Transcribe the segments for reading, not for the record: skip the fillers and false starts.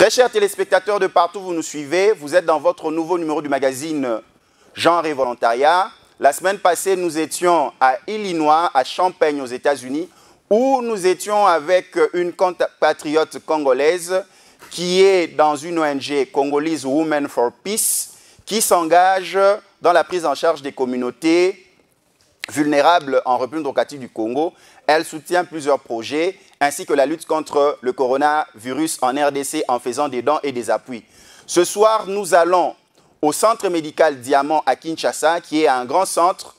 Très chers téléspectateurs de partout, vous nous suivez. Vous êtes dans votre nouveau numéro du magazine Genre et Volontariat. La semaine passée, nous étions à Illinois, à Champaign, aux États-Unis, où nous étions avec une compatriote congolaise qui est dans une ONG, Congolese Women for Peace, qui s'engage dans la prise en charge des communautés vulnérables en République démocratique du Congo. Elle soutient plusieurs projets, ainsi que la lutte contre le coronavirus en RDC en faisant des dons et des appuis. Ce soir, nous allons au Centre médical Diamant à Kinshasa, qui est un grand centre,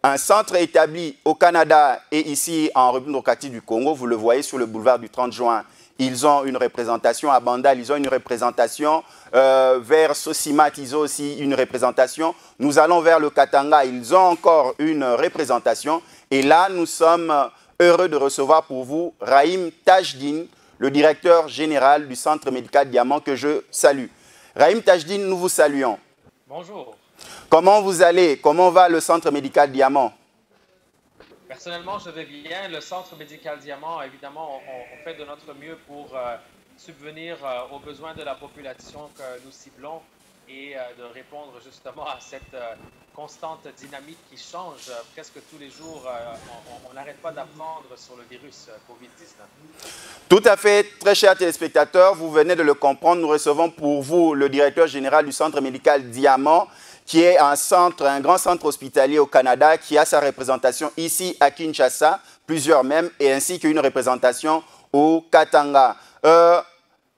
un centre établi au Canada et ici en République démocratique du Congo. Vous le voyez sur le boulevard du 30 juin. Ils ont une représentation à Bandal, ils ont une représentation vers Sosimat, ils ont aussi une représentation. Nous allons vers le Katanga, ils ont encore une représentation. Et là, nous sommes heureux de recevoir pour vous Rahim Tajdine, le directeur général du Centre médical Diamant, que je salue. Rahim Tajdine, nous vous saluons. Bonjour. Comment vous allez? Comment va le Centre médical Diamant? Personnellement, je vais bien. Le Centre médical Diamant, évidemment, on fait de notre mieux pour subvenir aux besoins de la population que nous ciblons et de répondre justement à cette constante dynamique qui change presque tous les jours. On n'arrête pas d'apprendre sur le virus COVID-19. Tout à fait, très chers téléspectateurs, vous venez de le comprendre. Nous recevons pour vous le directeur général du Centre médical Diamant, qui est un grand centre hospitalier au Canada, qui a sa représentation ici à Kinshasa, plusieurs même, et ainsi qu'une représentation au Katanga.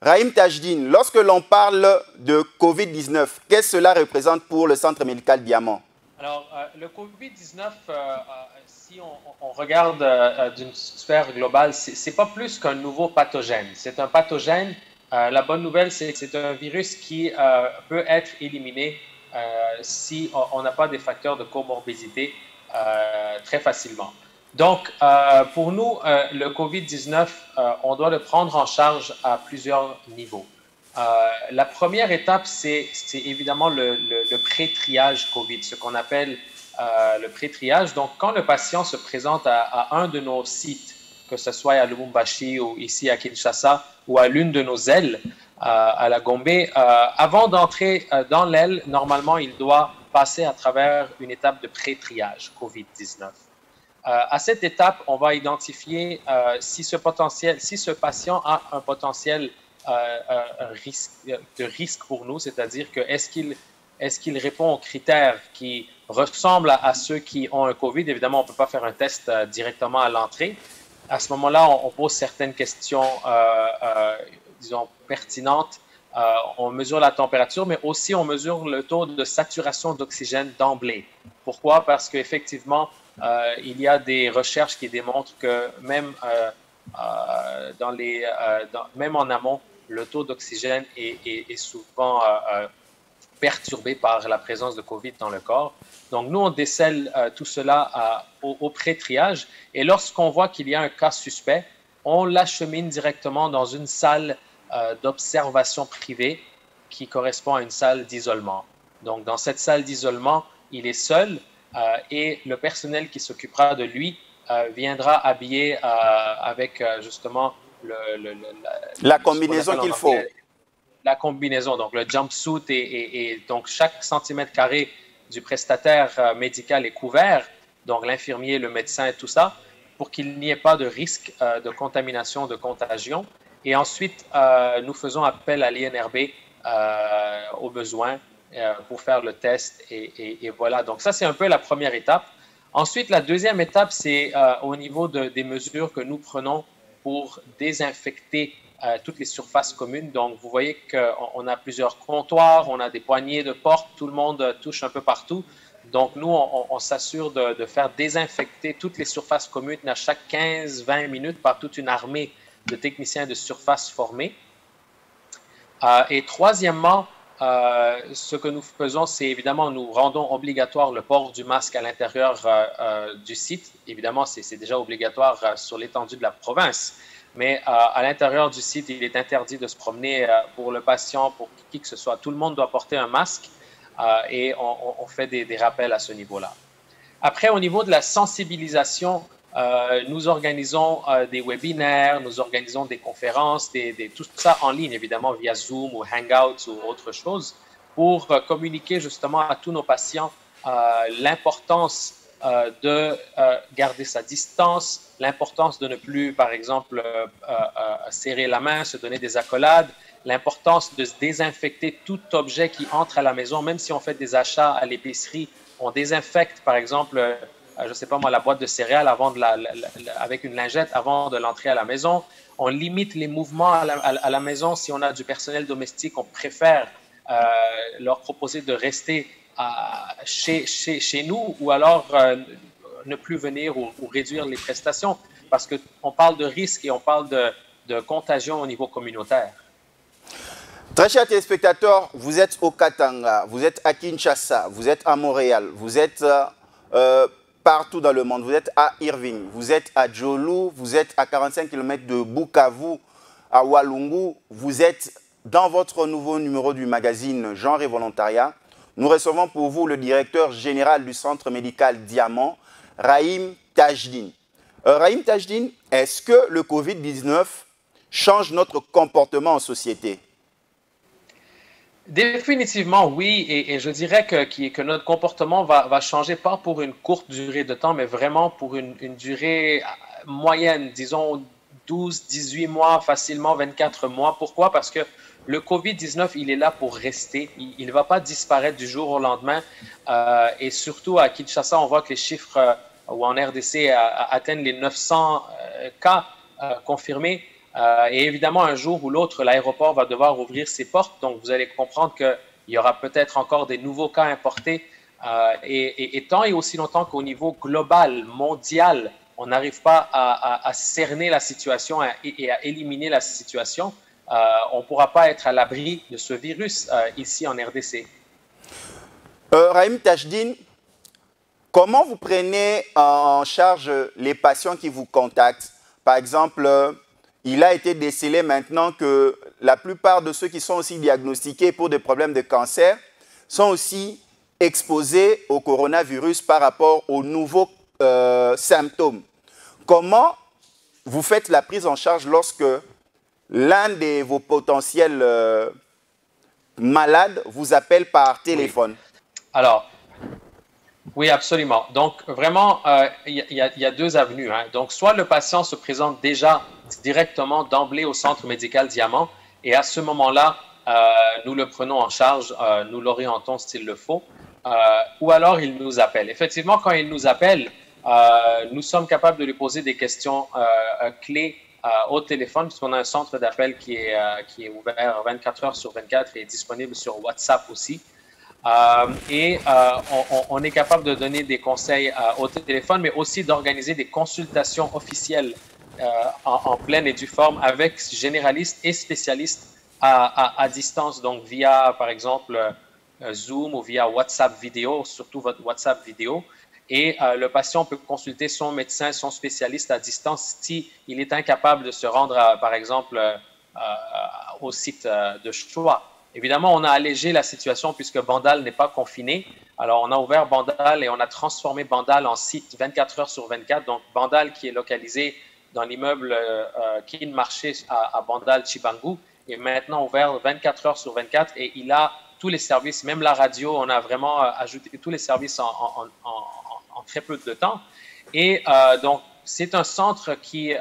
Rahim Tajdine, lorsque l'on parle de Covid-19, qu'est-ce que cela représente pour le Centre médical Diamant? Alors, le Covid-19, si on regarde d'une sphère globale, ce n'est pas plus qu'un nouveau pathogène. C'est un pathogène. La bonne nouvelle, c'est que c'est un virus qui peut être éliminé si on n'a pas des facteurs de comorbidité très facilement. Donc, pour nous, le COVID-19, on doit le prendre en charge à plusieurs niveaux. La première étape, c'est évidemment le pré-triage COVID, ce qu'on appelle le pré-triage. Donc, quand le patient se présente à un de nos sites, que ce soit à Lubumbashi ou ici à Kinshasa ou à l'une de nos ailes, à la Gombe, avant d'entrer dans l'aile, normalement, il doit passer à travers une étape de pré-triage COVID-19. À cette étape, on va identifier si ce patient a un potentiel de risque pour nous, c'est-à-dire que est-ce qu'il répond aux critères qui ressemblent à ceux qui ont un COVID. Évidemment, on ne peut pas faire un test directement à l'entrée. À ce moment-là, on pose certaines questions, disons, pertinentes. On mesure la température, mais aussi on mesure le taux de saturation d'oxygène d'emblée. Pourquoi? Parce qu'effectivement, il y a des recherches qui démontrent que même, même en amont, le taux d'oxygène est souvent perturbé par la présence de COVID dans le corps. Donc, nous, on décèle tout cela au pré-triage. Et lorsqu'on voit qu'il y a un cas suspect, on l'achemine directement dans une salle d'observation privée qui correspond à une salle d'isolement. Donc, dans cette salle d'isolement, il est seul et le personnel qui s'occupera de lui viendra habillé avec justement la combinaison qu'il faut. La combinaison, donc le jumpsuit et donc chaque centimètre carré du prestataire médical est couvert, donc l'infirmier, le médecin et tout ça, pour qu'il n'y ait pas de risque de contamination, de contagion. Et ensuite, nous faisons appel à l'INRB au besoin pour faire le test et voilà. Donc ça, c'est un peu la première étape. Ensuite, la deuxième étape, c'est au niveau des mesures que nous prenons pour désinfecter toutes les surfaces communes. Donc, vous voyez qu'on a plusieurs comptoirs, on a des poignées de porte, tout le monde touche un peu partout. Donc, nous, on s'assure de faire désinfecter toutes les surfaces communes à chaque 15-20 minutes par toute une armée de techniciens de surface formés. Et troisièmement, ce que nous faisons, c'est évidemment, nous rendons obligatoire le port du masque à l'intérieur du site. Évidemment, c'est déjà obligatoire sur l'étendue de la province. Mais à l'intérieur du site, il est interdit de se promener pour le patient, pour qui que ce soit. Tout le monde doit porter un masque et on fait des rappels à ce niveau-là. Après, au niveau de la sensibilisation Nous organisons des webinaires, nous organisons des conférences, tout ça en ligne, évidemment, via Zoom ou Hangouts ou autre chose, pour communiquer justement à tous nos patients l'importance de garder sa distance, l'importance de ne plus, par exemple, serrer la main, se donner des accolades, l'importance de se désinfecter tout objet qui entre à la maison, même si on fait des achats à l'épicerie, on désinfecte, par exemple, je ne sais pas moi, la boîte de céréales avec une lingette avant de l'entrer à la maison. On limite les mouvements à la maison. Si on a du personnel domestique, on préfère leur proposer de rester chez nous ou alors ne plus venir ou réduire les prestations parce qu'on parle de risque et on parle de contagion au niveau communautaire. Très chers téléspectateurs, vous êtes au Katanga, vous êtes à Kinshasa, vous êtes à Montréal, vous êtes partout dans le monde. Vous êtes à Irving, vous êtes à Djolu, vous êtes à 45 km de Bukavu, à Walungu. Vous êtes dans votre nouveau numéro du magazine Genre et Volontariat. Nous recevons pour vous le directeur général du centre médical Diamant, Rahim Tajdine. Rahim Tajdine, est-ce que le Covid-19 change notre comportement en société? Définitivement, oui, et je dirais que notre comportement va changer, pas pour une courte durée de temps, mais vraiment pour une durée moyenne, disons 12, 18 mois, facilement 24 mois. Pourquoi? Parce que le COVID-19, il est là pour rester. Il ne va pas disparaître du jour au lendemain. Et surtout à Kinshasa, on voit que les chiffres ou en RDC atteignent les 900 cas confirmés. Et évidemment, un jour ou l'autre, l'aéroport va devoir ouvrir ses portes. Donc, vous allez comprendre qu'il y aura peut-être encore des nouveaux cas importés. Et tant et aussi longtemps qu'au niveau global, mondial, on n'arrive pas à cerner la situation et à éliminer la situation, on ne pourra pas être à l'abri de ce virus ici en RDC. Rahim Tajdine, comment vous prenez en charge les patients qui vous contactent? Par exemple, il a été décelé maintenant que la plupart de ceux qui sont aussi diagnostiqués pour des problèmes de cancer sont aussi exposés au coronavirus par rapport aux nouveaux symptômes. Comment vous faites la prise en charge lorsque l'un de vos potentiels malades vous appelle par téléphone? Alors, oui, absolument. Donc, vraiment, il y a deux avenues. Donc, soit le patient se présente déjà directement d'emblée au centre médical Diamant et à ce moment-là, nous le prenons en charge, nous l'orientons s'il le faut, ou alors il nous appelle. Effectivement, quand il nous appelle, nous sommes capables de lui poser des questions clés au téléphone, puisqu'on a un centre d'appel qui est ouvert 24 heures sur 24 et disponible sur WhatsApp aussi. On est capable de donner des conseils au téléphone, mais aussi d'organiser des consultations officielles en pleine et due forme avec généralistes et spécialistes à distance, donc via, par exemple, Zoom ou via WhatsApp vidéo, surtout votre WhatsApp vidéo. Et le patient peut consulter son médecin, son spécialiste à distance s'il est incapable de se rendre, par exemple, au site de choix. Évidemment, on a allégé la situation puisque Bandal n'est pas confiné. Alors, on a ouvert Bandal et on a transformé Bandal en site 24 heures sur 24. Donc, Bandal qui est localisé dans l'immeuble Kin Marché à Bandal, Chibangu, est maintenant ouvert 24 heures sur 24 et il a tous les services, même la radio. On a vraiment ajouté tous les services en très peu de temps. Et donc, c'est un centre qui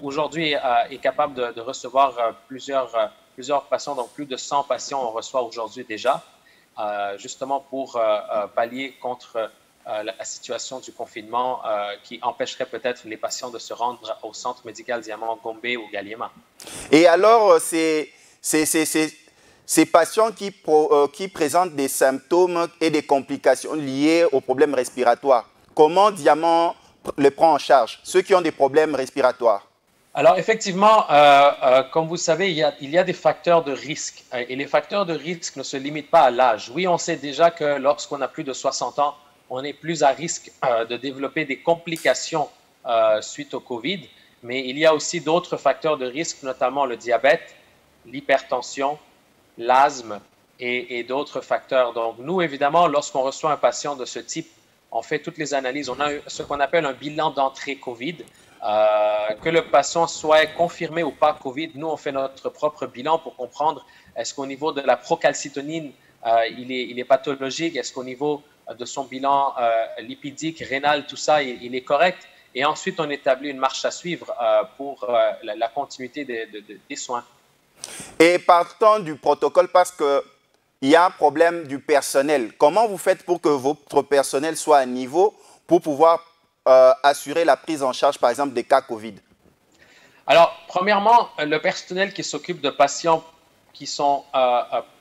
aujourd'hui est capable de recevoir plusieurs patients, donc plus de 100 patients on reçoit aujourd'hui déjà, justement pour pallier contre la situation du confinement qui empêcherait peut-être les patients de se rendre au centre médical Diamant, Gombe ou Galiema. Et alors, ces patients qui présentent des symptômes et des complications liées aux problèmes respiratoires, comment Diamant les prend en charge, ceux qui ont des problèmes respiratoires? Alors, effectivement, comme vous le savez, il y a des facteurs de risque. Et les facteurs de risque ne se limitent pas à l'âge. Oui, on sait déjà que lorsqu'on a plus de 60 ans, on est plus à risque de développer des complications suite au COVID. Mais il y a aussi d'autres facteurs de risque, notamment le diabète, l'hypertension, l'asthme et d'autres facteurs. Donc, nous, évidemment, lorsqu'on reçoit un patient de ce type, on fait toutes les analyses. On a ce qu'on appelle un bilan d'entrée COVID. Que le patient soit confirmé ou pas COVID, nous, on fait notre propre bilan pour comprendre est-ce qu'au niveau de la procalcitonine, il est pathologique, est-ce qu'au niveau de son bilan lipidique, rénal, tout ça, il est correct. Et ensuite, on établit une marche à suivre pour la continuité des soins. Et partant du protocole, parce qu'il y a un problème du personnel, comment vous faites pour que votre personnel soit à niveau pour pouvoir assurer la prise en charge, par exemple, des cas COVID? Alors, premièrement, le personnel qui s'occupe de patients qui sont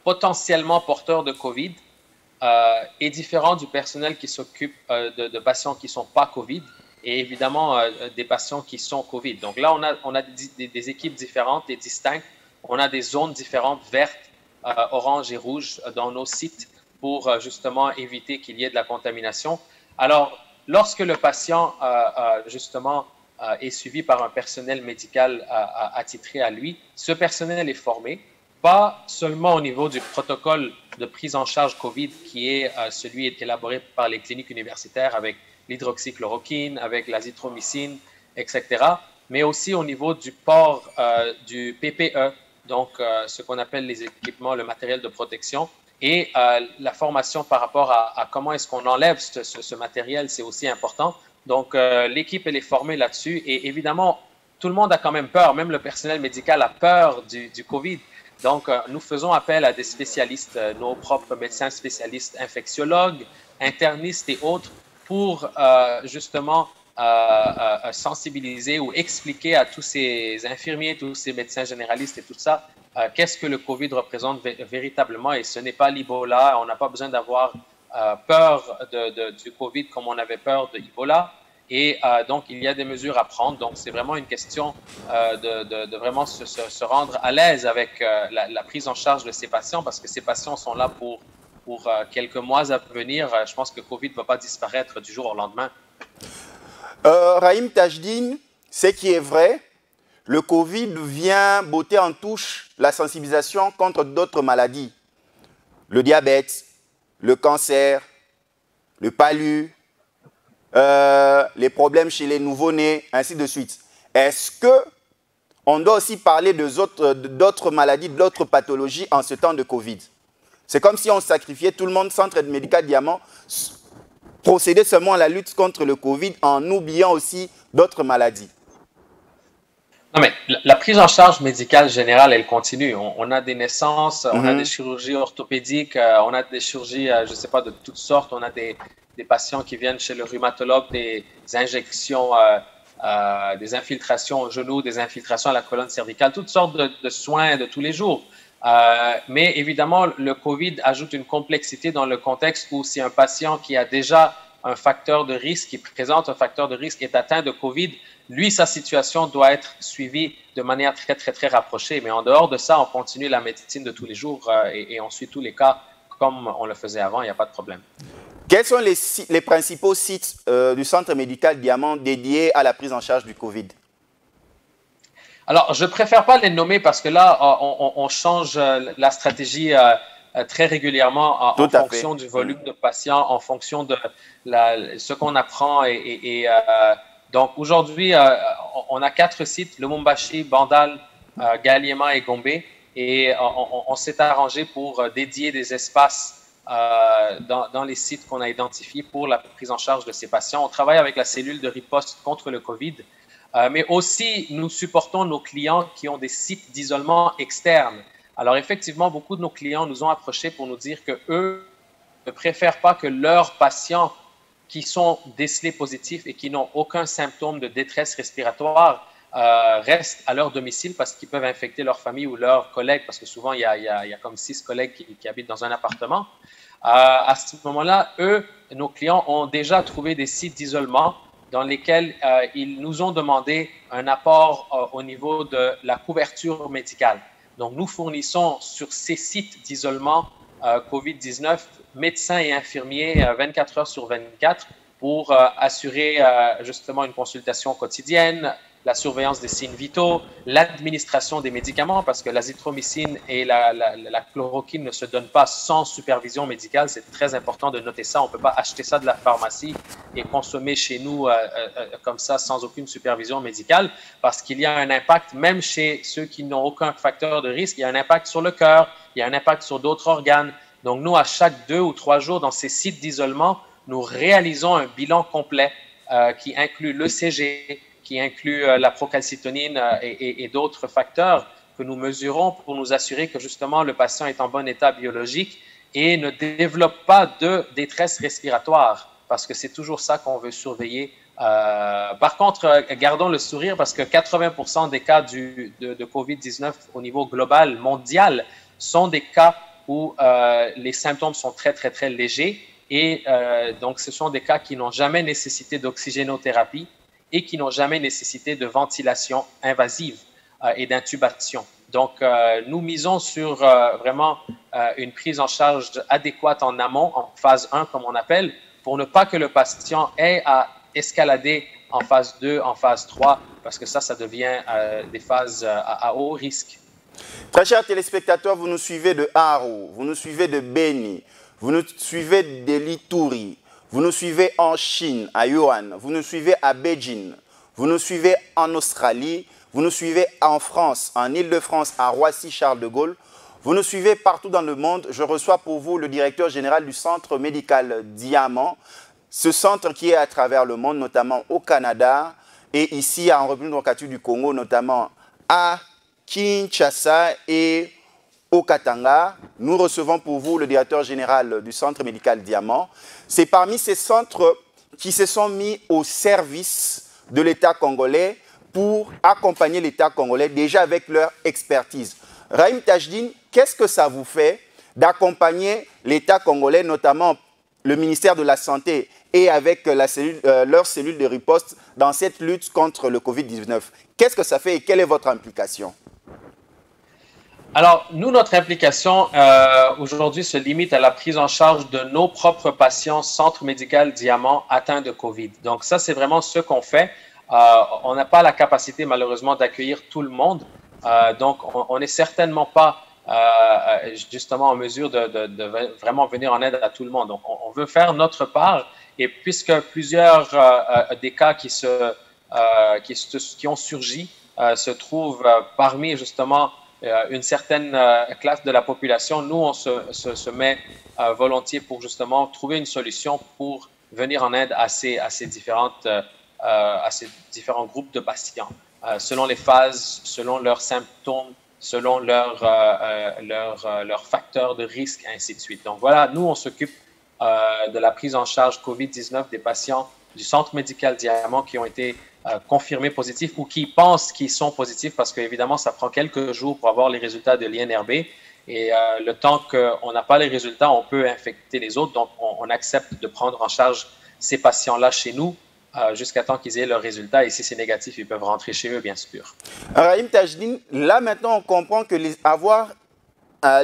potentiellement porteurs de COVID est différent du personnel qui s'occupe de patients qui ne sont pas COVID et évidemment des patients qui sont COVID. Donc là, on a des équipes différentes et distinctes. On a des zones différentes, vertes, orange et rouge, dans nos sites pour justement éviter qu'il y ait de la contamination. Alors, lorsque le patient justement est suivi par un personnel médical attitré à lui, ce personnel est formé, pas seulement au niveau du protocole de prise en charge COVID qui est celui élaboré par les cliniques universitaires avec l'hydroxychloroquine, avec l'azithromycine, etc., mais aussi au niveau du port du PPE, donc ce qu'on appelle les équipements, le matériel de protection, et la formation par rapport à comment est-ce qu'on enlève ce matériel, c'est aussi important. Donc, l'équipe, elle est formée là-dessus. Et évidemment, tout le monde a quand même peur. Même le personnel médical a peur du COVID. Donc, nous faisons appel à des spécialistes, nos propres médecins spécialistes, infectiologues, internistes et autres, pour justement sensibiliser ou expliquer à tous ces infirmiers, tous ces médecins généralistes et tout ça, qu'est-ce que le COVID représente véritablement. Et ce n'est pas l'Ebola. On n'a pas besoin d'avoir peur du COVID comme on avait peur de l'Ebola. Et donc, il y a des mesures à prendre. Donc, c'est vraiment une question de vraiment se rendre à l'aise avec la prise en charge de ces patients parce que ces patients sont là pour quelques mois à venir. Je pense que le COVID ne va pas disparaître du jour au lendemain. Rahim Tajdine, ce qui est vrai, le COVID vient botter en touche la sensibilisation contre d'autres maladies. Le diabète, le cancer, le palu, les problèmes chez les nouveau-nés, ainsi de suite. Est-ce qu'on doit aussi parler d'autres maladies, d'autres pathologies en ce temps de Covid? C'est comme si on sacrifiait tout le monde, Centre médical Diamant, procéder seulement à la lutte contre le Covid en oubliant aussi d'autres maladies. Non, mais la prise en charge médicale générale, elle continue. On a des naissances, on a des chirurgies orthopédiques, on a des chirurgies, je ne sais pas, de toutes sortes. On a des patients qui viennent chez le rhumatologue, des injections, des infiltrations au genou, des infiltrations à la colonne cervicale, toutes sortes de soins de tous les jours. Mais évidemment, le COVID ajoute une complexité dans le contexte où si un patient qui a déjà un facteur de risque, qui présente un facteur de risque, est atteint de COVID, lui, sa situation doit être suivie de manière très, très, très rapprochée. Mais en dehors de ça, on continue la médecine de tous les jours et on suit tous les cas comme on le faisait avant, il n'y a pas de problème. Quels sont les principaux sites du Centre médical Diamant dédiés à la prise en charge du COVID? Alors, je ne préfère pas les nommer parce que là, on change la stratégie très régulièrement en fonction du volume de patients, en fonction de ce qu'on apprend. Donc, aujourd'hui, on a 4 sites, Lumumbashi, Bandal, Galliema et Gombe. Et on s'est arrangé pour dédier des espaces dans les sites qu'on a identifiés pour la prise en charge de ces patients. On travaille avec la cellule de riposte contre le COVID. Mais aussi, nous supportons nos clients qui ont des sites d'isolement externes. Alors, effectivement, beaucoup de nos clients nous ont approchés pour nous dire qu'eux ne préfèrent pas que leurs patients qui sont décelés positifs et qui n'ont aucun symptôme de détresse respiratoire restent à leur domicile parce qu'ils peuvent infecter leur famille ou leurs collègues, parce que souvent, il y a comme 6 collègues qui habitent dans un appartement. À ce moment-là, nos clients ont déjà trouvé des sites d'isolement dans lesquels ils nous ont demandé un apport au niveau de la couverture médicale. Donc, nous fournissons sur ces sites d'isolement COVID-19 médecins et infirmiers 24 heures sur 24 pour assurer justement une consultation quotidienne, la surveillance des signes vitaux, l'administration des médicaments, parce que l'azithromycine et la chloroquine ne se donnent pas sans supervision médicale. C'est très important de noter ça. On ne peut pas acheter ça de la pharmacie et consommer chez nous comme ça sans aucune supervision médicale, parce qu'il y a un impact, même chez ceux qui n'ont aucun facteur de risque, il y a un impact sur le cœur, il y a un impact sur d'autres organes. Donc nous, à chaque 2 ou 3 jours dans ces sites d'isolement, nous réalisons un bilan complet qui inclut l'ECG, qui inclut la procalcitonine et d'autres facteurs que nous mesurons pour nous assurer que justement le patient est en bon état biologique et ne développe pas de détresse respiratoire, parce que c'est toujours ça qu'on veut surveiller. Par contre, gardons le sourire, parce que 80% des cas de COVID-19 au niveau global, mondial, sont des cas où les symptômes sont très, très, très légers. Et donc, ce sont des cas qui n'ont jamais nécessité d'oxygénothérapie et qui n'ont jamais nécessité de ventilation invasive et d'intubation. Donc, nous misons sur vraiment une prise en charge adéquate en amont, en phase 1, comme on appelle, pour ne pas que le patient ait à escalader en phase 2, en phase 3, parce que ça devient des phases à haut risque. Très chers téléspectateurs, vous nous suivez de Aru, vous nous suivez de Beni, vous nous suivez de Lituri, vous nous suivez en Chine, à Yuan, vous nous suivez à Beijing, vous nous suivez en Australie, vous nous suivez en France, en Île-de-France, à Roissy-Charles de Gaulle, vous nous suivez partout dans le monde. Je reçois pour vous le directeur général du Centre médical Diamant, ce centre qui est à travers le monde, notamment au Canada et ici en République démocratique du Congo, notamment à Kinshasa et au Katanga. Nous recevons pour vous le directeur général du Centre médical Diamant. C'est parmi ces centres qui se sont mis au service de l'État congolais pour accompagner l'État congolais déjà avec leur expertise. Rahim Tajdine, qu'est-ce que ça vous fait d'accompagner l'État congolais, notamment le ministère de la Santé et avec leur cellule de riposte dans cette lutte contre le Covid-19? Qu'est-ce que ça fait et quelle est votre implication? Alors, nous, notre implication aujourd'hui se limite à la prise en charge de nos propres patients Centre médical Diamant atteints de COVID. Donc, ça, c'est vraiment ce qu'on fait. On n'a pas la capacité, malheureusement, d'accueillir tout le monde. Donc, on n'est certainement pas justement en mesure de vraiment venir en aide à tout le monde. Donc, on veut faire notre part. Et puisque plusieurs des cas qui ont surgi se trouvent parmi justement une certaine classe de la population, nous, on se met volontiers pour justement trouver une solution pour venir en aide à ces différents groupes de patients, selon les phases, selon leurs symptômes, selon leurs facteurs de risque, ainsi de suite. Donc voilà, nous, on s'occupe de la prise en charge COVID-19 des patients du Centre médical Diamant qui ont été confirmés positifs ou qui pensent qu'ils sont positifs, parce qu'évidemment, ça prend quelques jours pour avoir les résultats de l'INRB. Et le temps qu'on n'a pas les résultats, on peut infecter les autres. Donc, on accepte de prendre en charge ces patients-là chez nous jusqu'à temps qu'ils aient leurs résultats. Et si c'est négatif, ils peuvent rentrer chez eux, bien sûr. Rahim Tajdine, là maintenant, on comprend que avoir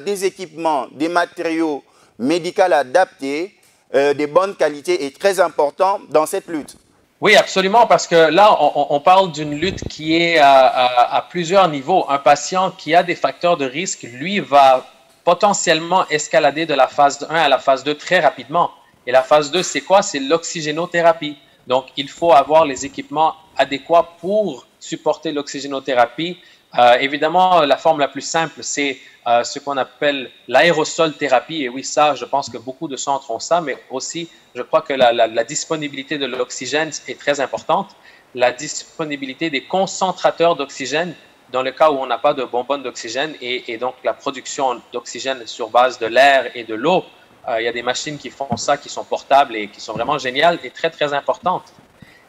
des équipements, des matériaux médicaux adaptés, de bonne qualité est très important dans cette lutte. Oui, absolument, parce que là, on parle d'une lutte qui est à plusieurs niveaux. Un patient qui a des facteurs de risque, lui, va potentiellement escalader de la phase 1 à la phase 2 très rapidement. Et la phase 2, c'est quoi? C'est l'oxygénothérapie. Donc, il faut avoir les équipements adéquats pour supporter l'oxygénothérapie. Évidemment, la forme la plus simple, c'est ce qu'on appelle l'aérosol thérapie. Et oui, ça, je pense que beaucoup de centres ont ça, mais aussi, je crois que la disponibilité de l'oxygène est très importante. La disponibilité des concentrateurs d'oxygène dans le cas où on n'a pas de bonbonne d'oxygène et donc la production d'oxygène sur base de l'air et de l'eau. Il y a des machines qui font ça, qui sont portables et qui sont vraiment géniales et très, très importantes.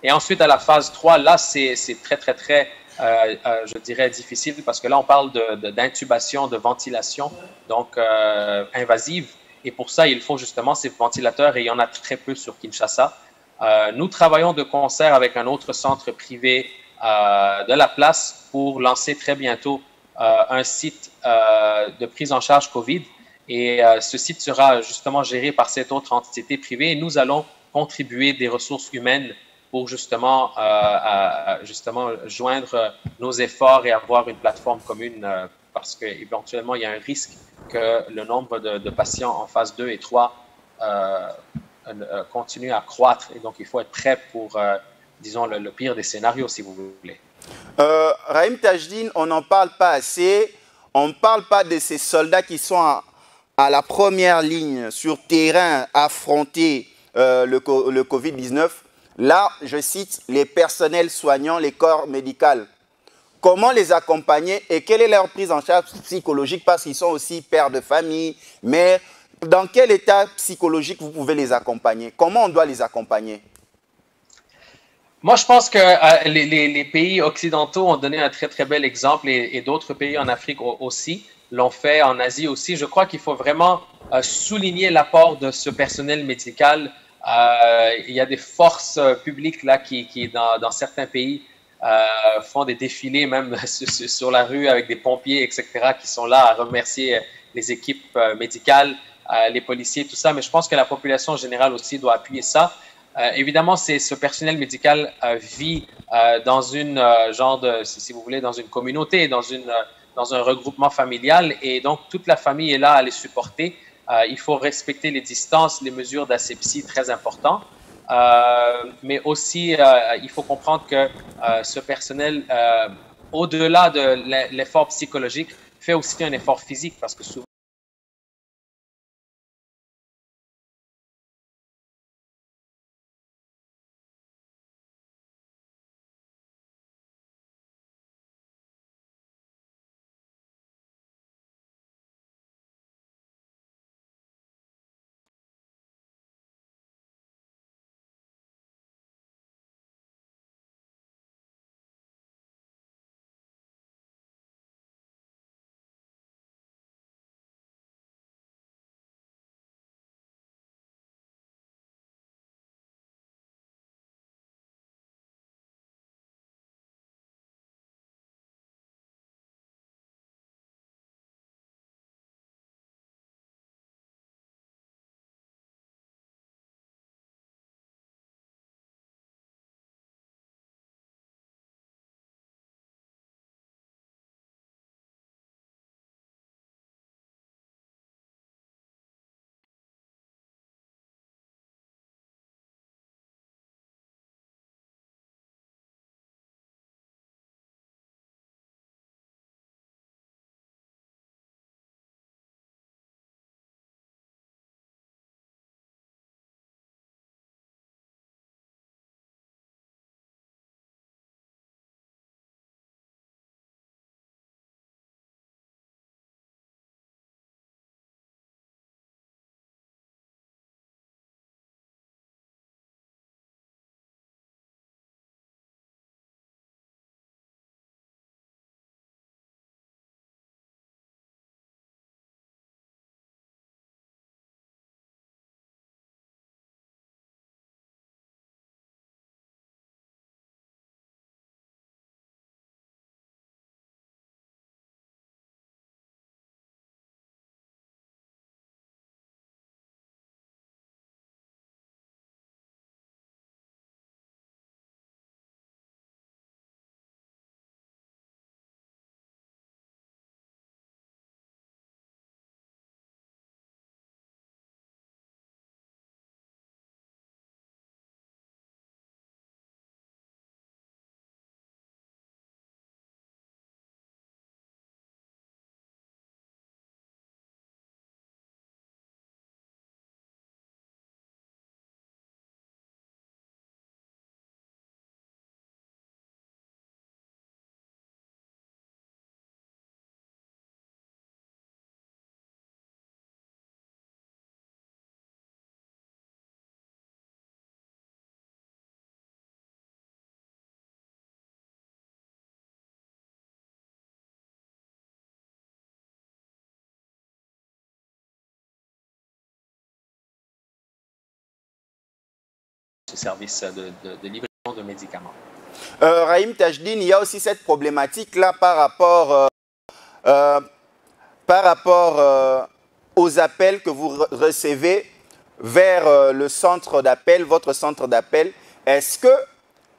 Et ensuite, à la phase 3, là, c'est très, très, très, je dirais, difficile parce que là, on parle d'intubation, de ventilation, donc invasive. Et pour ça, il faut justement ces ventilateurs et il y en a très peu sur Kinshasa. Nous travaillons de concert avec un autre centre privé de la place pour lancer très bientôt un site de prise en charge COVID. Et ce site sera justement géré par cette autre entité privée et nous allons contribuer des ressources humaines pour justement joindre nos efforts et avoir une plateforme commune parce qu'éventuellement, il y a un risque que le nombre de patients en phase 2 et 3 continue à croître. Et donc, il faut être prêt pour, disons, le pire des scénarios, si vous voulez. Rahim Tajdine, on n'en parle pas assez. On ne parle pas de ces soldats qui sont à la première ligne, sur terrain, affronter le Covid-19. Là, je cite les personnels soignants, les corps médicaux. Comment les accompagner et quelle est leur prise en charge psychologique parce qu'ils sont aussi pères de famille, mères. Dans quel état psychologique vous pouvez les accompagner? Comment on doit les accompagner? Moi, je pense que les pays occidentaux ont donné un très, très bel exemple et d'autres pays en Afrique aussi l'ont fait, en Asie aussi. Je crois qu'il faut vraiment souligner l'apport de ce personnel médical. Il y a des forces publiques là qui dans certains pays, font des défilés même sur la rue avec des pompiers, etc., qui sont là à remercier les équipes médicales, les policiers, tout ça. Mais je pense que la population générale aussi doit appuyer ça. Évidemment, ce personnel médical vit dans une genre de, si vous voulez, dans une communauté, dans un regroupement familial, et donc toute la famille est là à les supporter. Il faut respecter les distances, les mesures d'asepsie, très important. Mais aussi, il faut comprendre que ce personnel, au-delà de l'effort psychologique, fait aussi un effort physique parce que souvent, ce service de livraison de médicaments. Rahim Tajdine, il y a aussi cette problématique-là par rapport aux appels que vous recevez vers le centre d'appel, votre centre d'appel. Est-ce que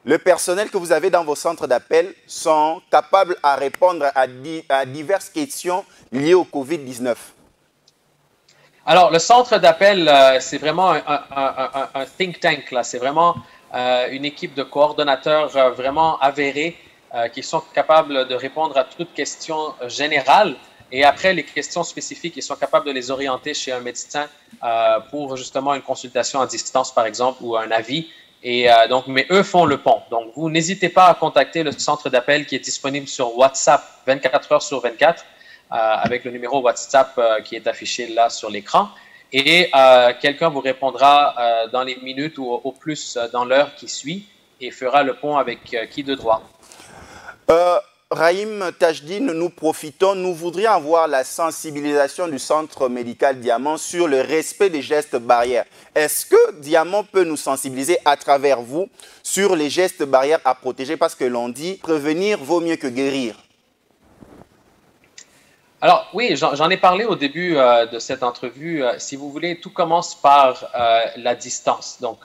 le personnel que vous avez dans vos centres d'appel sont capables à répondre à diverses questions liées au Covid-19? Alors, le centre d'appel, c'est vraiment un think tank. C'est vraiment une équipe de coordonnateurs vraiment avérés qui sont capables de répondre à toutes questions générales. Et après, les questions spécifiques, ils sont capables de les orienter chez un médecin pour justement une consultation à distance, par exemple, ou un avis. Et donc, mais eux font le pont. Donc, vous n'hésitez pas à contacter le centre d'appel qui est disponible sur WhatsApp 24 heures sur 24 avec le numéro WhatsApp qui est affiché là sur l'écran. Et quelqu'un vous répondra dans les minutes ou au plus dans l'heure qui suit et fera le pont avec qui de droit. Rahim Tajdine, nous profitons, nous voudrions avoir la sensibilisation du Centre médical Diamant sur le respect des gestes barrières. Est-ce que Diamant peut nous sensibiliser à travers vous sur les gestes barrières à protéger? Parce que l'on dit prévenir vaut mieux que guérir. Alors oui, j'en ai parlé au début de cette entrevue. Si vous voulez, tout commence par la distance. Donc,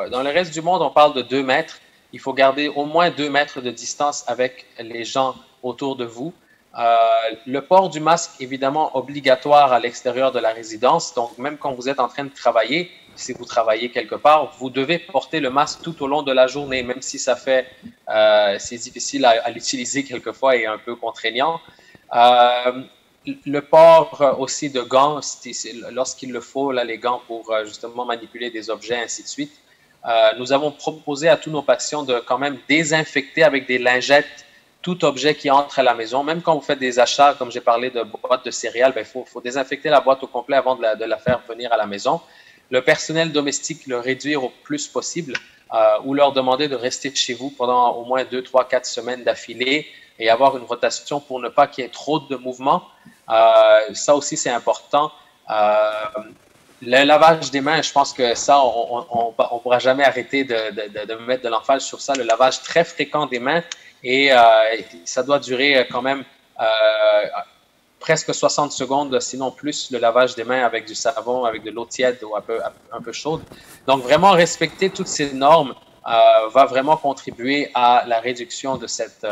dans le reste du monde, on parle de 2 mètres. Il faut garder au moins 2 mètres de distance avec les gens autour de vous. Le port du masque, évidemment, obligatoire à l'extérieur de la résidence. Donc, même quand vous êtes en train de travailler, si vous travaillez quelque part, vous devez porter le masque tout au long de la journée, même si ça fait, c'est difficile à l'utiliser quelquefois et un peu contraignant. Le port aussi de gants, lorsqu'il le faut, là, les gants pour justement manipuler des objets, ainsi de suite. Nous avons proposé à tous nos patients de quand même désinfecter avec des lingettes tout objet qui entre à la maison. Même quand vous faites des achats, comme j'ai parlé de boîtes de céréales, il faut désinfecter la boîte au complet avant de la faire venir à la maison. Le personnel domestique, le réduire au plus possible ou leur demander de rester chez vous pendant au moins 2, 3, 4 semaines d'affilée et avoir une rotation pour ne pas qu'il y ait trop de mouvements. Ça aussi, c'est important. Le lavage des mains, je pense que ça, on ne pourra jamais arrêter de mettre de l'emphase sur ça. Le lavage très fréquent des mains et ça doit durer quand même presque 60 secondes, sinon plus, le lavage des mains avec du savon, avec de l'eau tiède ou un peu chaude. Donc, vraiment respecter toutes ces normes va vraiment contribuer à la réduction de cette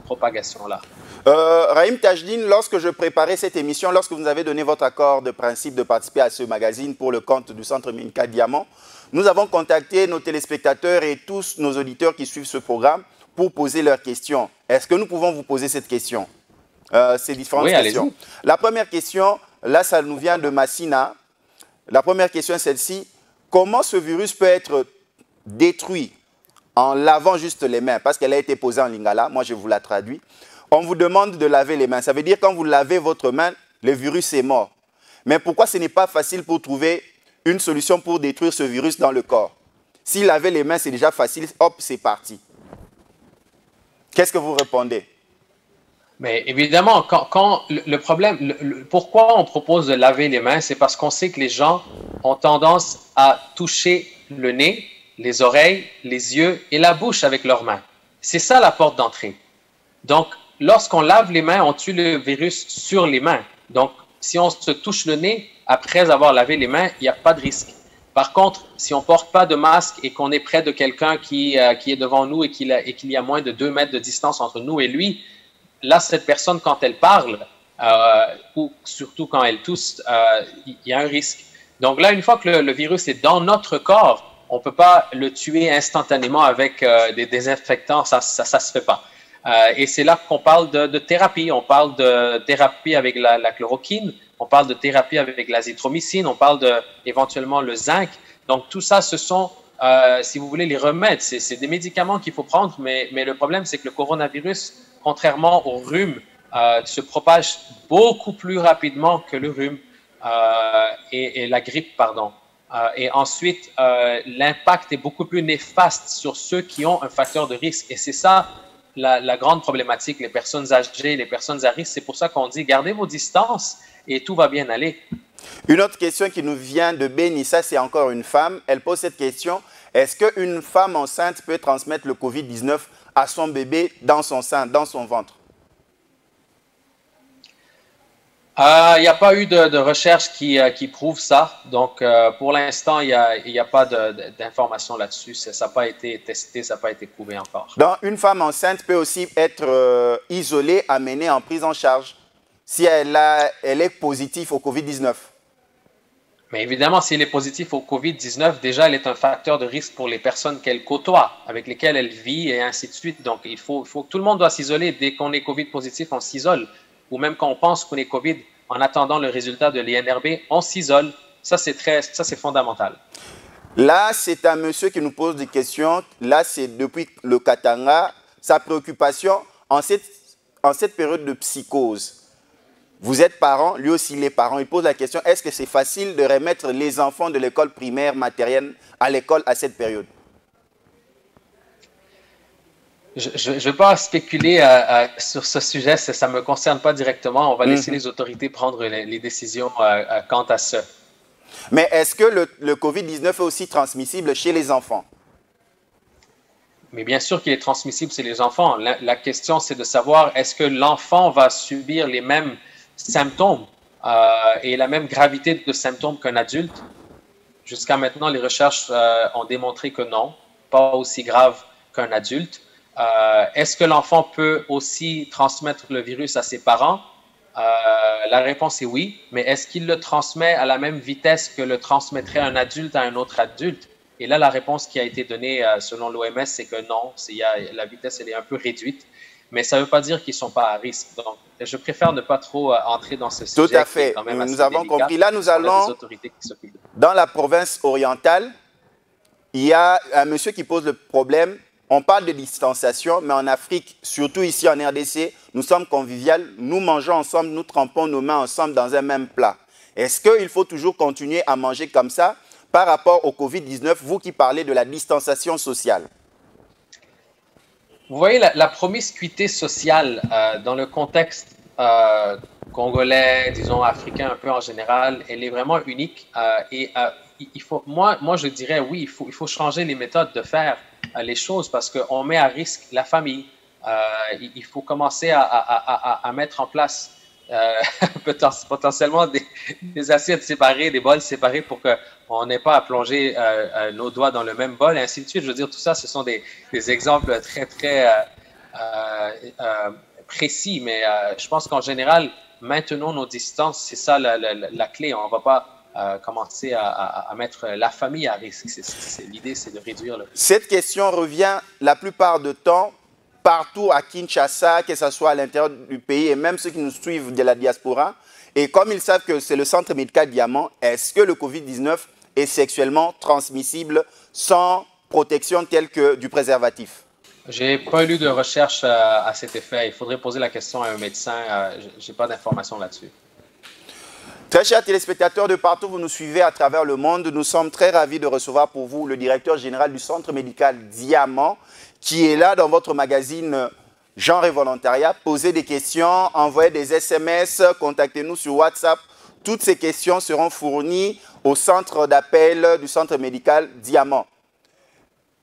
propagation-là. Rahim Tajdine, lorsque je préparais cette émission, lorsque vous nous avez donné votre accord de principe de participer à ce magazine pour le compte du Centre médical Diamant, nous avons contacté nos téléspectateurs et tous nos auditeurs qui suivent ce programme pour poser leurs questions. Est-ce que nous pouvons vous poser cette question? Ces différentes questions. La première question, là, ça nous vient de Massina. La première question est celle-ci. Comment ce virus peut être détruit en lavant juste les mains? Parce qu'elle a été posée en lingala. Moi, je vous la traduis. On vous demande de laver les mains. Ça veut dire quand vous lavez votre main, le virus est mort. Mais pourquoi ce n'est pas facile pour trouver une solution pour détruire ce virus dans le corps? Si laver les mains, c'est déjà facile, hop, c'est parti. Qu'est-ce que vous répondez? Mais évidemment, quand le problème, pourquoi on propose de laver les mains, c'est parce qu'on sait que les gens ont tendance à toucher le nez, les oreilles, les yeux et la bouche avec leurs mains. C'est ça la porte d'entrée. Donc, lorsqu'on lave les mains, on tue le virus sur les mains. Donc, si on se touche le nez après avoir lavé les mains, il n'y a pas de risque. Par contre, si on ne porte pas de masque et qu'on est près de quelqu'un qui est devant nous et qu'il y a moins de 2 mètres de distance entre nous et lui, là, cette personne, quand elle parle, ou surtout quand elle tousse, il y a un risque. Donc là, une fois que le virus est dans notre corps, on ne peut pas le tuer instantanément avec des désinfectants, ça se fait pas. Et c'est là qu'on parle de thérapie. On parle de thérapie avec la chloroquine, on parle de thérapie avec l'azithromycine, on parle éventuellement le zinc. Donc tout ça, ce sont, si vous voulez, les remèdes. C'est des médicaments qu'il faut prendre, mais le problème, c'est que le coronavirus, contrairement au rhume, se propage beaucoup plus rapidement que le rhume et la grippe, pardon. Et ensuite, l'impact est beaucoup plus néfaste sur ceux qui ont un facteur de risque. Et c'est ça la grande problématique, les personnes âgées, les personnes à risque. C'est pour ça qu'on dit, gardez vos distances et tout va bien aller. Une autre question qui nous vient de Benissa, c'est encore une femme. Elle pose cette question. Est-ce qu'une femme enceinte peut transmettre le Covid-19 à son bébé dans son sein, dans son ventre? Il n'y a pas eu de recherche qui prouve ça. Donc, pour l'instant, il n'y a pas d'informations là-dessus. Ça n'a pas été testé, ça n'a pas été prouvé encore. Donc, une femme enceinte peut aussi être isolée, amenée en prise en charge si elle est positive au Covid-19. Mais évidemment, si elle est positive au Covid-19, déjà, elle est un facteur de risque pour les personnes qu'elle côtoie, avec lesquelles elle vit et ainsi de suite. Donc, il faut tout le monde doit s'isoler. Dès qu'on est Covid positif, on s'isole. Ou même quand on pense qu'on est Covid, en attendant le résultat de l'INRB, on s'isole. Ça, c'est fondamental. Là, c'est un monsieur qui nous pose des questions. Là, c'est depuis le Katanga. Sa préoccupation en cette période de psychose. Vous êtes parent, lui aussi il est parent. Il pose la question, est-ce que c'est facile de remettre les enfants de l'école primaire matérielle à l'école à cette période? Je ne vais pas spéculer sur ce sujet, ça ne me concerne pas directement. On va laisser les autorités prendre les décisions quant à ce. Mais est-ce que le Covid-19 est aussi transmissible chez les enfants? Mais bien sûr qu'il est transmissible chez les enfants. La question, c'est de savoir, est-ce que l'enfant va subir les mêmes symptômes et la même gravité de symptômes qu'un adulte? Jusqu'à maintenant, les recherches ont démontré que non, pas aussi grave qu'un adulte. Est-ce que l'enfant peut aussi transmettre le virus à ses parents? La réponse est oui, mais est-ce qu'il le transmet à la même vitesse que le transmettrait un adulte à un autre adulte? Et là, la réponse qui a été donnée selon l'OMS, c'est que non, la vitesse elle est un peu réduite, mais ça ne veut pas dire qu'ils ne sont pas à risque. Donc, je préfère ne pas trop entrer dans ce sujet. Tout à fait, nous avons compris. Là, nous allons dans la province orientale. Il y a un monsieur qui pose le problème. On parle de distanciation, mais en Afrique, surtout ici en RDC, nous sommes conviviales, nous mangeons ensemble, nous trempons nos mains ensemble dans un même plat. Est-ce qu'il faut toujours continuer à manger comme ça par rapport au Covid-19, vous qui parlez de la distanciation sociale? Vous voyez, la promiscuité sociale dans le contexte congolais, disons africain un peu en général, elle est vraiment unique. Moi, je dirais oui, il faut changer les méthodes de faire les choses parce qu'on met à risque la famille. Il faut commencer à mettre en place potentiellement des assiettes séparées, des bols séparés pour qu'on n'ait pas à plonger nos doigts dans le même bol et ainsi de suite. Je veux dire, tout ça, ce sont des exemples très, très précis, mais je pense qu'en général, maintenons nos distances, c'est ça la clé. On ne va pas commencer à mettre la famille à risque. L'idée, c'est de réduire le risque. Cette question revient la plupart du temps partout à Kinshasa, que ce soit à l'intérieur du pays et même ceux qui nous suivent de la diaspora. Et comme ils savent que c'est le centre médical Diamant, est-ce que le Covid-19 est sexuellement transmissible sans protection telle que du préservatif? Je n'ai pas lu de recherche à cet effet. Il faudrait poser la question à un médecin. Je n'ai pas d'informations là-dessus. Très chers téléspectateurs de partout, vous nous suivez à travers le monde. Nous sommes très ravis de recevoir pour vous le directeur général du centre médical Diamant, qui est là dans votre magazine Genre et Volontariat. Posez des questions, envoyez des SMS, contactez-nous sur WhatsApp. Toutes ces questions seront fournies au centre d'appel du centre médical Diamant.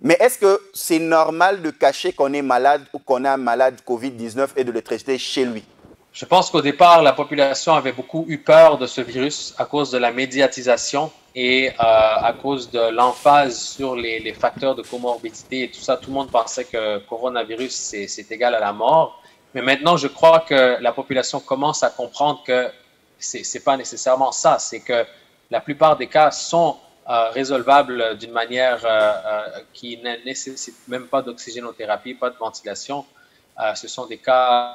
Mais est-ce que c'est normal de cacher qu'on est malade ou qu'on a un malade Covid-19 et de le traiter chez lui? Je pense qu'au départ, la population avait beaucoup eu peur de ce virus à cause de la médiatisation et à cause de l'emphase sur les facteurs de comorbidité et tout ça. Tout le monde pensait que coronavirus, c'est égal à la mort. Mais maintenant, je crois que la population commence à comprendre que ce n'est pas nécessairement ça. C'est que la plupart des cas sont résolvables d'une manière qui ne nécessite même pas d'oxygénothérapie, pas de ventilation. Ce sont des cas...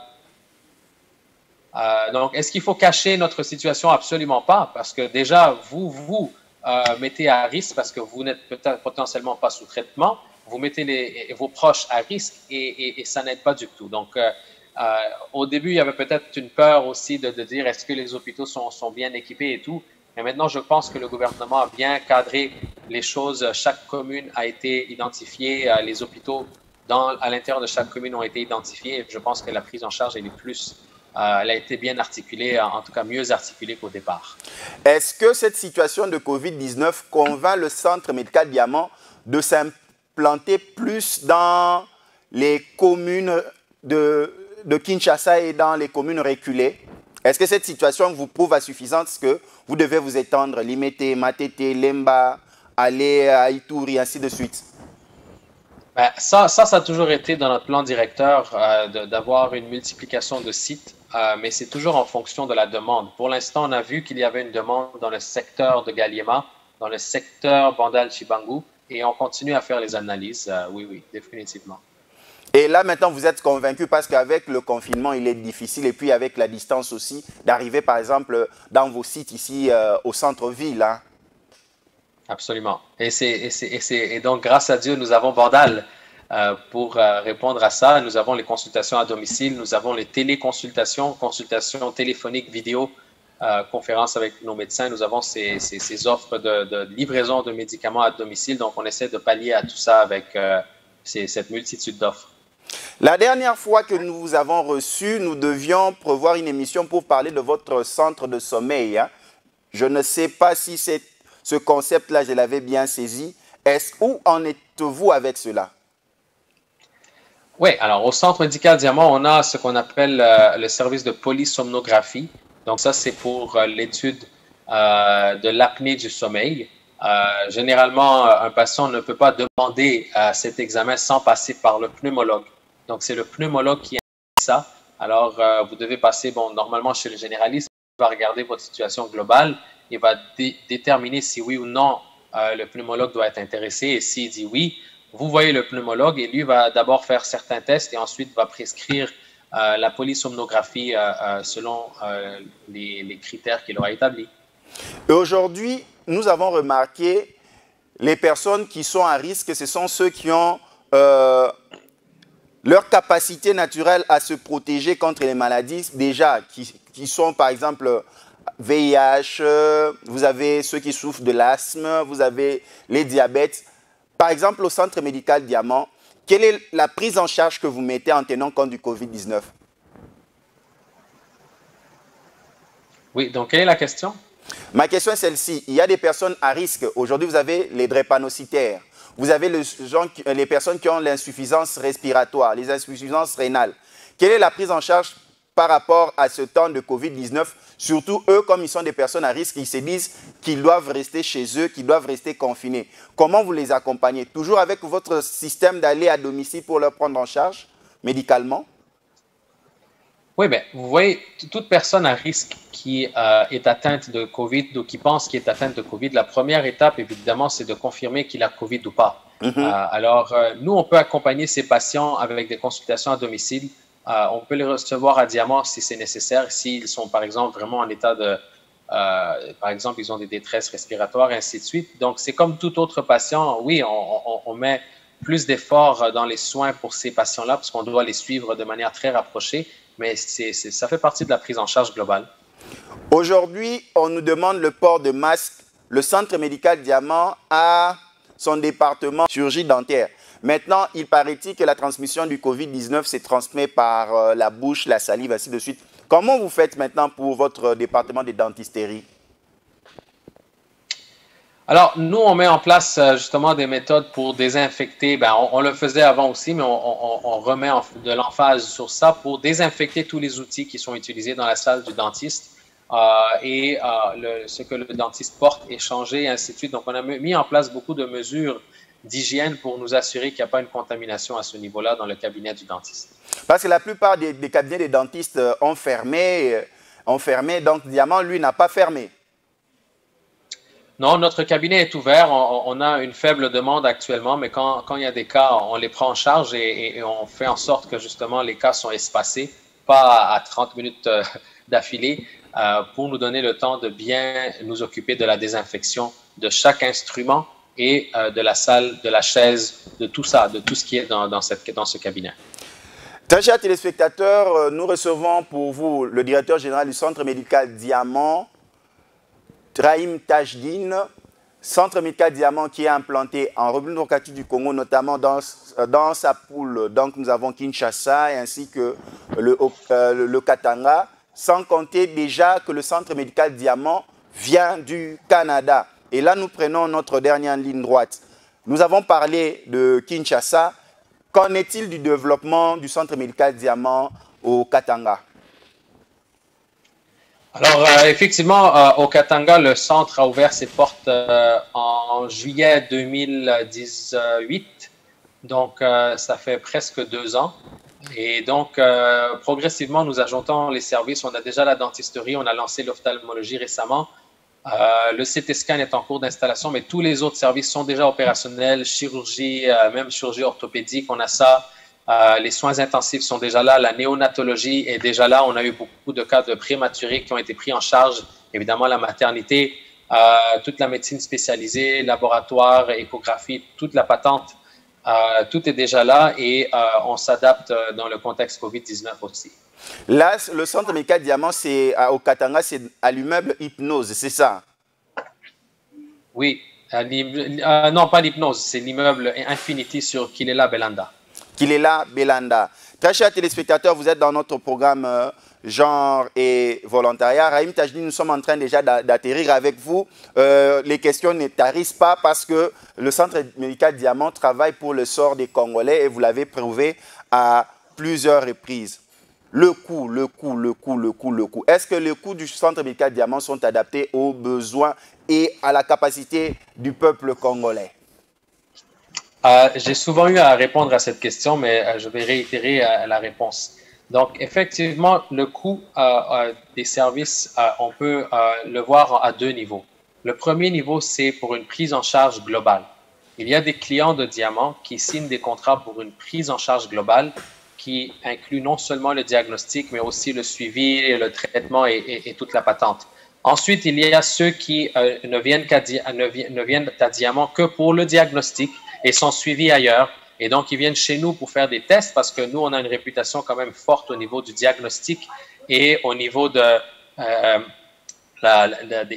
donc, est-ce qu'il faut cacher notre situation? Absolument pas, parce que déjà, vous mettez à risque parce que vous n'êtes peut-être potentiellement pas sous traitement, vous mettez vos proches à risque et ça n'aide pas du tout. Donc, au début, il y avait peut-être une peur aussi de dire est-ce que les hôpitaux sont bien équipés et tout. Mais maintenant, je pense que le gouvernement a bien cadré les choses. Chaque commune a été identifiée, les hôpitaux à l'intérieur de chaque commune ont été identifiés. Et je pense que la prise en charge elle a été bien articulée, en tout cas mieux articulée qu'au départ. Est-ce que cette situation de Covid-19 convainc le centre médical Diamant de s'implanter plus dans les communes de Kinshasa et dans les communes reculées, Est-ce que cette situation vous prouve à suffisance que vous devez vous étendre, Limete, Matete, Lemba, aller à Ituri, ainsi de suite? Ben, ça a toujours été dans notre plan directeur d'avoir une multiplication de sites, mais c'est toujours en fonction de la demande. Pour l'instant, on a vu qu'il y avait une demande dans le secteur de Galiema, dans le secteur Bandal-Chibangu, et on continue à faire les analyses. Oui, oui, définitivement. Et là, maintenant, vous êtes convaincu parce qu'avec le confinement, il est difficile, et puis avec la distance aussi, d'arriver, par exemple, dans vos sites ici, au centre-ville. Hein. Absolument. Et donc, grâce à Dieu, nous avons Bandal pour répondre à ça. Nous avons les consultations à domicile, nous avons les téléconsultations, consultations téléphoniques, vidéo, conférences avec nos médecins. Nous avons ces offres de livraison de médicaments à domicile. Donc, on essaie de pallier à tout ça avec cette multitude d'offres. La dernière fois que nous vous avons reçu, nous devions prévoir une émission pour parler de votre centre de sommeil. Hein. Je ne sais pas si ce concept-là, je l'avais bien saisi. Où en êtes-vous avec cela? Oui, alors au Centre médical Diamant, on a ce qu'on appelle le service de polysomnographie. Donc ça, c'est pour l'étude de l'apnée du sommeil. Généralement, un patient ne peut pas demander cet examen sans passer par le pneumologue. Donc, c'est le pneumologue qui indique ça. Alors, vous devez passer, bon, normalement chez le généraliste, il va regarder votre situation globale et va déterminer si oui ou non le pneumologue doit être intéressé. Et s'il dit oui, vous voyez le pneumologue et lui va d'abord faire certains tests et ensuite va prescrire la polysomnographie selon les critères qu'il aura établis. Et aujourd'hui, nous avons remarqué les personnes qui sont à risque, ce sont ceux qui ont leur capacité naturelle à se protéger contre les maladies, déjà, qui sont par exemple VIH, vous avez ceux qui souffrent de l'asthme, vous avez les diabètes. Par exemple, au Centre médical Diamant, quelle est la prise en charge que vous mettez en tenant compte du Covid-19? Oui, donc quelle est la question? Ma question est celle-ci. Il y a des personnes à risque. Aujourd'hui, vous avez les drépanocytaires. Vous avez les personnes qui ont l'insuffisance respiratoire, les insuffisances rénales. Quelle est la prise en charge par rapport à ce temps de Covid-19? Surtout eux, comme ils sont des personnes à risque, ils se disent qu'ils doivent rester chez eux, qu'ils doivent rester confinés. Comment vous les accompagnez? Toujours avec votre système d'aller à domicile pour leur prendre en charge médicalement? Oui, bien, vous voyez, toute personne à risque qui est atteinte de COVID ou qui pense qu'il est atteinte de COVID, la première étape, évidemment, c'est de confirmer qu'il a COVID ou pas. Nous, on peut accompagner ces patients avec des consultations à domicile. On peut les recevoir à Diamant si c'est nécessaire, s'ils sont, par exemple, vraiment en état de... par exemple, ils ont des détresses respiratoires, et ainsi de suite. Donc, c'est comme tout autre patient. Oui, on met plus d'efforts dans les soins pour ces patients-là parce qu'on doit les suivre de manière très rapprochée. Mais ça fait partie de la prise en charge globale. Aujourd'hui, on nous demande le port de masque. Le Centre médical Diamant a son département chirurgie dentaire. Maintenant, il paraît-il que la transmission du Covid-19 se transmet par la bouche, la salive, ainsi de suite. Comment vous faites maintenant pour votre département de dentisterie? Alors, nous, on met en place justement des méthodes pour désinfecter. Ben, on le faisait avant aussi, mais on remet de l'emphase sur ça pour désinfecter tous les outils qui sont utilisés dans la salle du dentiste ce que le dentiste porte est changé, et ainsi de suite. Donc, on a mis en place beaucoup de mesures d'hygiène pour nous assurer qu'il n'y a pas une contamination à ce niveau-là dans le cabinet du dentiste. Parce que la plupart des cabinets des dentistes ont fermé, donc Diamant, lui, n'a pas fermé. Non, notre cabinet est ouvert. On a une faible demande actuellement, mais quand il y a des cas, on les prend en charge et on fait en sorte que justement les cas sont espacés, pas à 30 minutes d'affilée, pour nous donner le temps de bien nous occuper de la désinfection de chaque instrument et de la salle, de la chaise, de tout ça, de tout ce qui est dans ce cabinet. Très chers téléspectateurs, nous recevons pour vous le directeur général du Centre médical Diamant, Trahim Tajdine, Centre médical Diamant qui est implanté en République du Congo, notamment dans sa poule. Donc nous avons Kinshasa ainsi que le Katanga, sans compter déjà que le Centre médical Diamant vient du Canada. Et là, nous prenons notre dernière ligne droite. Nous avons parlé de Kinshasa. Qu'en est-il du développement du Centre médical Diamant au Katanga? Alors, effectivement, au Katanga, le centre a ouvert ses portes en juillet 2018. Donc, ça fait presque 2 ans. Et donc, progressivement, nous ajoutons les services. On a déjà la dentisterie, on a lancé l'ophtalmologie récemment. Le CT scan est en cours d'installation, mais tous les autres services sont déjà opérationnels. Chirurgie, même chirurgie orthopédique, on a ça. Les soins intensifs sont déjà là. La néonatologie est déjà là. On a eu beaucoup de cas de prématurés qui ont été pris en charge. Évidemment, la maternité, toute la médecine spécialisée, laboratoire, échographie, toute la patente. Tout est déjà là et on s'adapte dans le contexte COVID-19 aussi. Là, le centre médical Diamant, c'est au Katanga, c'est à l'immeuble Hypnose, c'est ça? Oui, non, pas l'hypnose, c'est l'immeuble Infinity sur Kilela Belanda. Kilela Belanda. Très chers téléspectateurs, vous êtes dans notre programme genre et volontariat. Rahim Tajdine, nous sommes en train déjà d'atterrir avec vous. Les questions ne tarissent pas parce que le centre médical Diamant travaille pour le sort des Congolais et vous l'avez prouvé à plusieurs reprises. Le coût. Est-ce que les coûts du centre médical Diamant sont adaptés aux besoins et à la capacité du peuple congolais? J'ai souvent eu à répondre à cette question, mais je vais réitérer la réponse. Donc, effectivement, le coût des services, on peut le voir à 2 niveaux. Le premier niveau, c'est pour une prise en charge globale. Il y a des clients de Diamant qui signent des contrats pour une prise en charge globale qui inclut non seulement le diagnostic, mais aussi le suivi, le traitement et toute la patente. Ensuite, il y a ceux qui ne viennent à Diamant que pour le diagnostic et sont suivis ailleurs. Et donc, ils viennent chez nous pour faire des tests parce que nous, on a une réputation quand même forte au niveau du diagnostic et au niveau de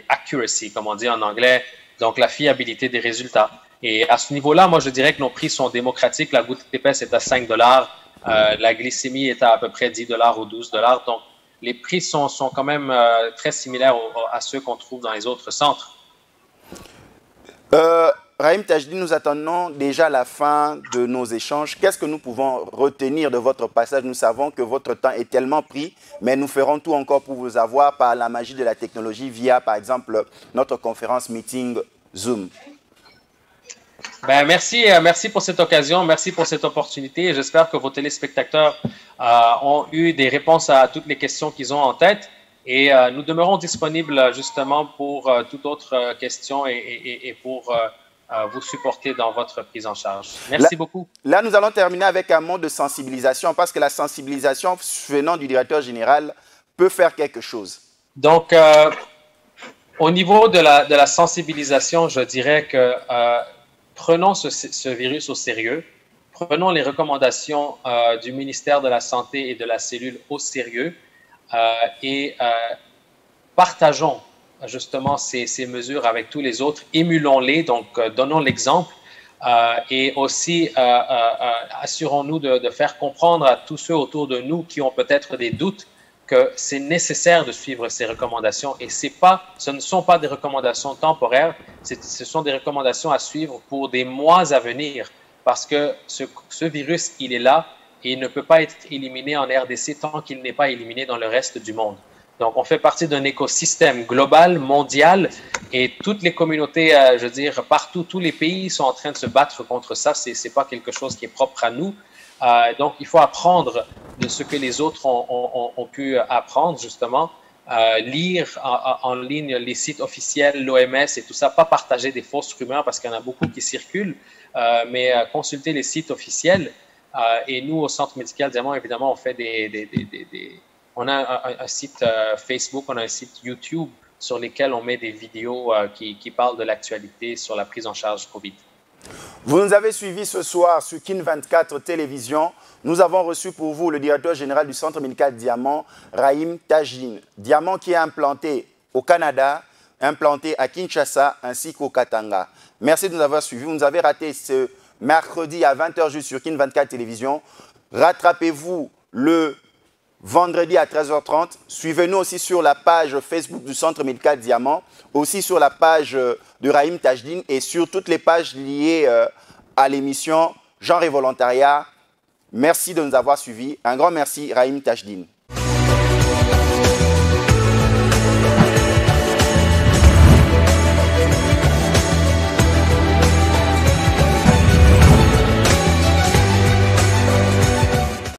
accuracy, comme on dit en anglais, donc la fiabilité des résultats. Et à ce niveau-là, moi, je dirais que nos prix sont démocratiques. La goutte épaisse est à 5 $. La glycémie est à peu près 10 $ ou 12 $. Donc, les prix sont quand même très similaires à ceux qu'on trouve dans les autres centres. Rahim Tajdine, nous attendons déjà la fin de nos échanges. Qu'est-ce que nous pouvons retenir de votre passage? Nous savons que votre temps est tellement pris, mais nous ferons tout encore pour vous avoir par la magie de la technologie via, par exemple, notre conférence meeting Zoom. Ben, merci pour cette occasion, merci pour cette opportunité. J'espère que vos téléspectateurs ont eu des réponses à toutes les questions qu'ils ont en tête. Et nous demeurons disponibles justement pour toute autre question et pour vous supporter dans votre prise en charge. Merci beaucoup. Là, nous allons terminer avec un mot de sensibilisation parce que la sensibilisation venant du directeur général peut faire quelque chose. Donc, au niveau de la sensibilisation, je dirais que prenons ce virus au sérieux, prenons les recommandations du ministère de la Santé et de la cellule au sérieux et partageons justement ces mesures avec tous les autres, émulons-les, donc donnons l'exemple et aussi assurons-nous de faire comprendre à tous ceux autour de nous qui ont peut-être des doutes que c'est nécessaire de suivre ces recommandations et ce ne sont pas des recommandations temporaires, ce sont des recommandations à suivre pour des mois à venir parce que ce virus, il est là et il ne peut pas être éliminé en RDC tant qu'il n'est pas éliminé dans le reste du monde. Donc, on fait partie d'un écosystème global, mondial, et toutes les communautés, je veux dire, partout, tous les pays sont en train de se battre contre ça. Ce n'est pas quelque chose qui est propre à nous. Donc, il faut apprendre de ce que les autres ont pu apprendre, justement. Lire en ligne les sites officiels, l'OMS et tout ça, pas partager des fausses rumeurs parce qu'il y en a beaucoup qui circulent, mais consulter les sites officiels. Et nous, au Centre médical Diamant, évidemment, on fait on a un site Facebook, on a un site YouTube sur lesquels on met des vidéos qui parlent de l'actualité sur la prise en charge COVID. Vous nous avez suivis ce soir sur Kin 24 Télévision. Nous avons reçu pour vous le directeur général du Centre médical Diamant, Rahim Tajdine. Diamant qui est implanté au Canada, implanté à Kinshasa ainsi qu'au Katanga. Merci de nous avoir suivis. Vous nous avez raté ce mercredi à 20h juste sur Kin 24 Télévision. Rattrapez-vous le vendredi à 13h30. Suivez-nous aussi sur la page Facebook du Centre médical Diamant, aussi sur la page de Rahim Tajdine et sur toutes les pages liées à l'émission Genre et Volontariat. Merci de nous avoir suivis. Un grand merci, Rahim Tajdine.